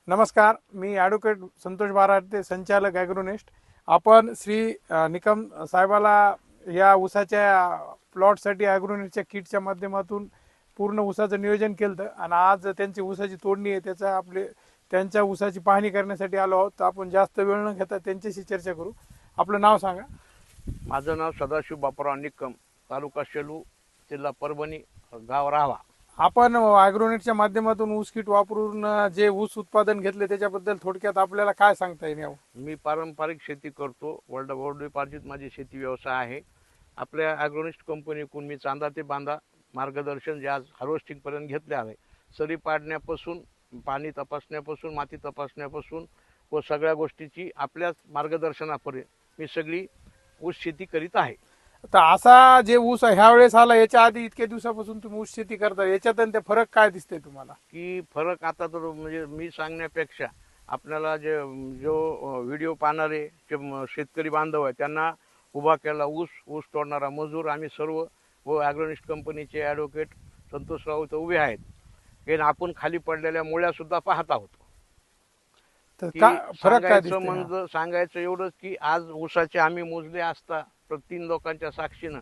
नमस्कार, मी ॲडव्होकेट संतोष बाराटे, संचालक ॲग्रोनेस्ट. आपण श्री निकम साहेबाला या ऊसाच्या प्लॉटसाठी ॲग्रोनेस्टच्या किटच्या माध्यमातून पूर्ण ऊसाचं नियोजन केलं होतं आणि आज त्यांची ऊसाची तोडणी आहे. त्यांच्या ऊसाची पाहणी करण्यासाठी आलो आहोत. तर आपण जास्त वेळ न घेता त्यांच्याशी चर्चा करू. आपलं नाव सांगा. माझं नाव सदाशिव बापराव निकम, तालुका शेलू, जिल्हा परभणी, गाव राहावा. आपण ॲग्रोनेटच्या माध्यमातून ऊस किट वापरून जे ऊस उत्पादन घेतले त्याच्याबद्दल थोडक्यात आपल्याला काय सांगता येईल? मी पारंपरिक शेती करतो. वडिलोपार्जित माझी शेती व्यवसाय आहे. आपल्या ॲग्रोनिस्ट कंपनीकडून मी चांदा ते बांधा मार्गदर्शन जे आज हार्वेस्टिंगपर्यंत घेतले आहे. सरी पाडण्यापासून, पाणी तपासण्यापासून, माती तपासण्यापासून व सगळ्या गोष्टीची आपल्याच मार्गदर्शनापर्यंत मी सगळी ऊस शेती करीत आहे. तर असा जे ऊस ह्या वेळेस आला, याच्या आधी इतक्या दिवसापासून तुम्ही ऊस शेती करता, याच्यात आणि ते फरक काय दिसते तुम्हाला? की फरक आता तर म्हणजे मी सांगण्यापेक्षा आपल्याला जो व्हिडिओ पाहणारे जे शेतकरी बांधव आहे त्यांना उभा केला ऊस तोडणारा मजूर आम्ही सर्व व ॲग्रोनिस्ट कंपनीचे ॲडव्होकेट संतोष राऊत उभे आहेत. हे आपण खाली पडलेल्या मुळ्या सुद्धा पाहत आहोत. तर फरक काय दिसते? म्हणजे सांगायचं एवढंच की आज ऊसाचे आम्ही मोजले असता 3 लोकांच्या साक्षीनं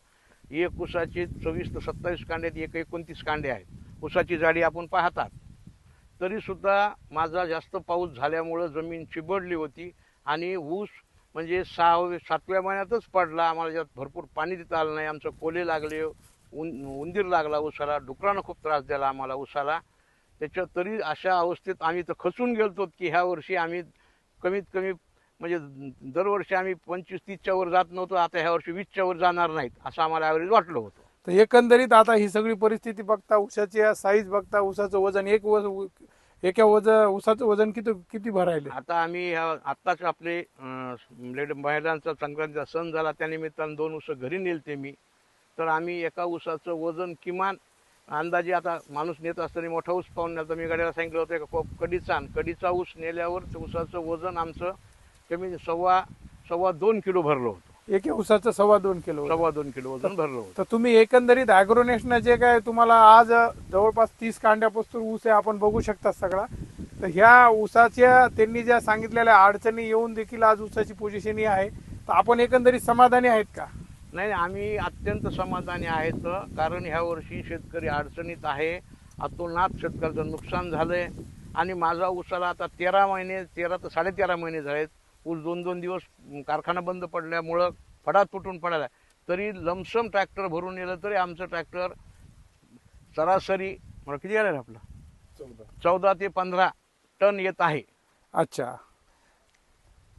एक ऊसाचे 24 ते 27 कांडे, एक 29 कांडे आहेत. ऊसाची जाडी आपण पाहतात. तरी सुद्धा माझा जास्त पाऊस झाल्यामुळं जमीन चिबडली होती आणि ऊस म्हणजे 7व्या महिन्यातच पडला. आम्हाला ज्यात भरपूर पाणी देता आलं नाही. आमचं कोले लागले, उंदीर लागला ऊसाला, डुकरानं खूप त्रास दिला आम्हाला ऊसाला. त्याच्या तरी अशा अवस्थेत आम्ही तर खचून गेलतो की ह्या वर्षी आम्ही कमीत कमी म्हणजे दरवर्षी आम्ही 25-30च्या वर जात नव्हतो. आता ह्या वर्षी 20च्या वर जाणार नाहीत असं आम्हाला ॲव्हरेज वाटलं होतं. तर एकंदरीत आता ही सगळी परिस्थिती बघता, ऊसाची साईज बघता, ऊसाचं वजन ऊसाचं वजन किती किती भरायले? आता आम्ही आत्ताच आपले महिलांचा संक्रांतीचा सण झाला त्यानिमित्तानं 2 ऊस घरी नेलते मी. तर आम्ही एका ऊसाचं वजन किमान अंदाजे आता माणूस नेत असताना मोठा ऊस पाहून नेला. मी गाडीला सांगितलं होतं एका कडीचा ऊस नेल्यावर ऊसाचं वजन आमचं कमी 2.25 किलो भरलं होतं. एक ऊसाचं 2.25 किलो 2.25 किलो वजन भरलं होतं. तर तुम्ही एकंदरीत ॲग्रोनेस्टनं जे काय तुम्हाला आज जवळपास 30 कांड्यापासून ऊस आहे, आपण बघू शकता सगळा. तर ह्या ऊसाच्या त्यांनी ज्या सांगितलेल्या अडचणी येऊन देखील आज ऊसाची पोझिशन ही आहे. तर आपण एकंदरीत समाधानी आहेत का? नाही, आम्ही अत्यंत समाधानी आहेत. कारण ह्या वर्षी शेतकरी अडचणीत आहे. अतोनात शेतकऱ्याचं नुकसान झालंय आणि माझा ऊसाला आता 13 ते 13.5 महिने झालेत. ऊस 2-2 दिवस कारखाना बंद पडल्यामुळं फडात फुटून पडायला. तरी लमसम ट्रॅक्टर भरून नेलं तरी आमचं ट्रॅक्टर सरासरी मला किती आलं आपलं 14 ते 15 टन येत आहे. अच्छा.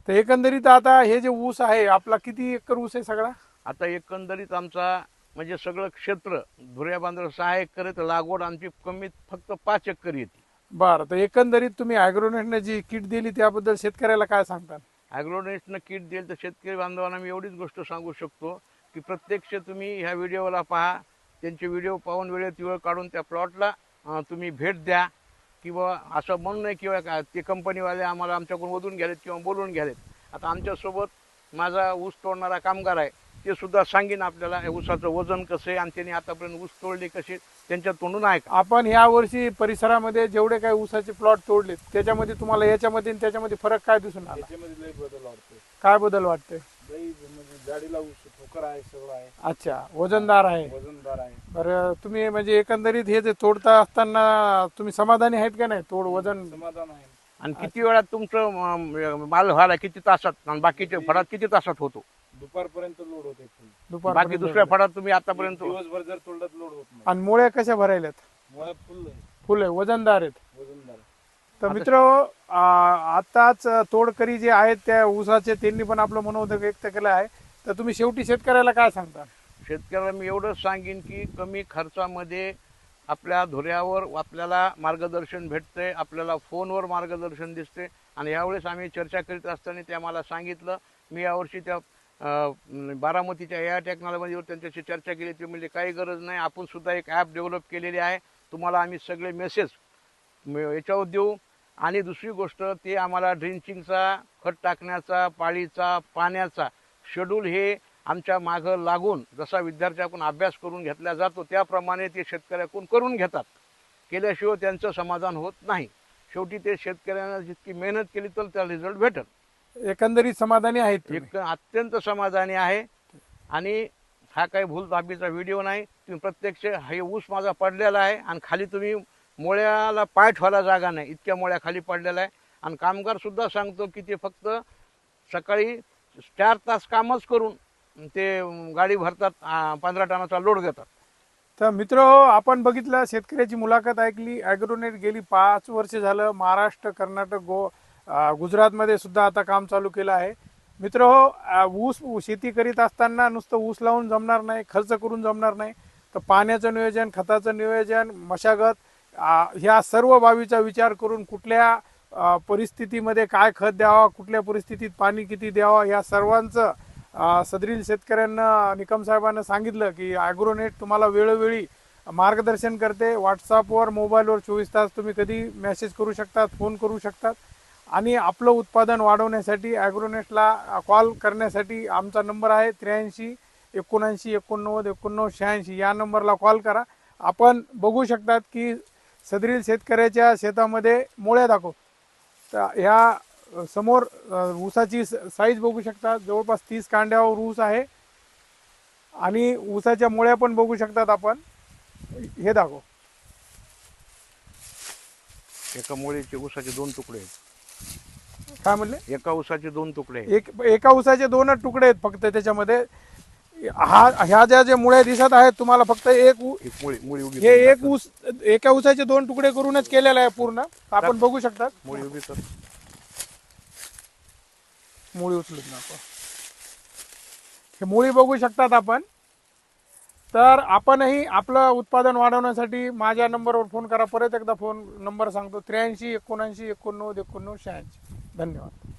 तर एकंदरीत आता हे जे ऊस आहे आपला, किती एकर ऊस आहे सगळा? आता एकंदरीत आमचा म्हणजे सगळं क्षेत्र धुऱ्या बांधव 6 एकर आहे. तर लागवड आमची कमीत फक्त 5 एकर येते. बरं. तर एकंदरीत तुम्ही ॲग्रोनेटने जी किट दिली त्याबद्दल शेतकऱ्याला काय सांगता? ॲग्रोनेस्टनं किट देईल तर शेतकरी बांधवांना मी एवढीच गोष्ट सांगू शकतो की प्रत्यक्ष तुम्ही ह्या व्हिडिओला पहा. त्यांचे व्हिडिओ पाहून वेळेत वेळ काढून त्या प्लॉटला तुम्ही भेट द्या. किंवा असं म्हणू नये किंवा ते कंपनीवाले आम्हाला आमच्याकडून वधून घ्यालेत किंवा बोलवून घ्यालेत. आता आमच्यासोबत माझा ऊस तोडणारा कामगार आहे, ते सुद्धा सांगेन आपल्याला ऊसाचं वजन कसं आहे आणि त्यांनी आतापर्यंत ऊस तोडले कसे त्यांच्या तोंडून आहे का. आपण ह्या वर्षी परिसरामध्ये जेवढे काही ऊसाचे प्लॉट तोडले त्याच्यामध्ये तुम्हाला याच्यामध्ये आणि त्याच्यामध्ये फरक काय दिसून आला? त्याच्यामध्ये लई बदल वाटतोय. काय बदल वाटते? लई म्हणजे जाडीला ऊस ठोकर आहे, सगळं आहे, अच्छा, वजनदार आहे. वजनदार आहे. बरं, तुम्ही म्हणजे एकंदरीत हे जे तोडता असताना तुम्ही समाधानी आहेत का नाही? वजन समाधान आहे. आणि किती वेळात तुमचं माल व्हायला किती तासात आणि बाकीच्या फळात किती तासात होतो? दुपारपर्यंत लोड होते फुल. बाकी दुसऱ्या फळात तुम्ही आतापर्यंत दिवसभर जर तोडलं लोड होत नाही. आणि मुळे कशा भरायल्यात? मुळा फुल आहे, फुल आहे, वजनदार आहेत. वजनदार आहे. तर मित्र, आताच तोडकरी जे आहेत त्या ऊसाचे त्यांनी पण आपलं मनोदक व्यक्त केलं आहे. तर तुम्ही शेवटी शेतकऱ्याला काय सांगता? शेतकऱ्याला मी एवढंच सांगेन की कमी खर्चामध्ये आपल्या धुऱ्यावर आपल्याला मार्गदर्शन भेटते, आपल्याला फोनवर मार्गदर्शन दिसते. आणि यावेळेस आम्ही चर्चा करीत असताना ते आम्हाला सांगितलं, मी यावर्षी त्या बारामतीच्या AI टेक्नॉलॉजीवर त्यांच्याशी चर्चा केली. ते म्हणजे काही गरज नाही, आपण सुद्धा एक ॲप डेव्हलप केलेली आहे, तुम्हाला आम्ही सगळे मेसेज याच्यावर देऊ. आणि दुसरी गोष्ट, ते आम्हाला ड्रिंचिंगचा, खत टाकण्याचा, पाळीचा, पाण्याचा शेड्यूल हे आमच्या मागं लागून जसा विद्यार्थ्याकडून अभ्यास करून घेतला जातो त्याप्रमाणे ते शेतकऱ्याकडून करून घेतात. केल्याशिवाय त्यांचं समाधान होत नाही. शेवटी ते शेतकऱ्यांना जितकी मेहनत केली तर त्याला रिझल्ट भेटेल. एकंदरीत समाधानी आहेत तुम्ही? एक अत्यंत समाधानी आहे. आणि हा काही भूलथापीचा व्हिडिओ नाही. तुम्ही प्रत्यक्ष हे ऊस माझा पडलेला आहे आणि खाली तुम्ही मोळ्याला पाय ठेवायला जागा नाही, इतक्या मोळ्या खाली पडलेला आहे. आणि कामगार सुद्धा सांगतो की ते फक्त सकाळी 4 तास कामच करून ते गाडी भरतात, 15 टनाचा लोड देतात. तर मित्र आपण बघितलं, शेतकऱ्याची मुलाखत ऐकली. ॲग्रोनेट गेली 5 वर्ष झालं महाराष्ट्र, कर्नाटक, गुजरातमध्ये सुद्धा आता काम चालू केलं आहे. मित्र ऊस शेती करीत असताना नुसतं ऊस लावून जमणार नाही, खर्च करून जमणार नाही. तर पाण्याचं नियोजन, खताचं नियोजन, मशागत ह्या सर्व बाबीचा विचार करून कुठल्या परिस्थितीमध्ये काय खत द्यावा, कुठल्या परिस्थितीत पाणी किती द्यावा, या सर्वांचं सदरील शेतकऱ्यांना निकम साहेबांना सांगितलं की ॲग्रोनेट तुम्हाला वेळोवेळी मार्गदर्शन करते. व्हॉट्सअपवर, मोबाईलवर 24 तास तुम्ही कधी मेसेज करू शकतात, फोन करू शकतात. आणि आपलं उत्पादन वाढवण्यासाठी ॲग्रोनेटला कॉल करण्यासाठी आमचा नंबर आहे 83 79 89 89 86. या नंबरला कॉल करा. आपण बघू शकतात की सदरील शेतकऱ्याच्या शेतामध्ये मोळ्या दाखव. तर ह्या समोर ऊसाची साईज बघू शकता, जवळपास 30 कांड्यावर ऊस आहे. आणि ऊसाच्या मोळ्या पण बघू शकतात आपण. हे दाखव. एका मोळीचे ऊसाचे 2 तुकडे आहेत. काय म्हणले? एका ऊसाचे 2 तुकडे आहेत. एका ऊसाचे 2च तुकडे आहेत फक्त त्याच्यामध्ये. ह्या ज्या मुळ्या दिसत आहेत तुम्हाला, फक्त एक मुळी उभी हे एक ऊस, एका ऊसाचे 2 तुकडे करूनच केलेलं आहे पूर्ण. आपण बघू शकतात. मुळी उभी तर मुळी उचलून आपण हे मुळी बघू शकतात आपण. तर आपणही आपलं उत्पादन वाढवण्यासाठी माझ्या नंबरवर फोन करा. परत एकदा फोन नंबर सांगतो 83 79 89 89 86. धन्यवाद.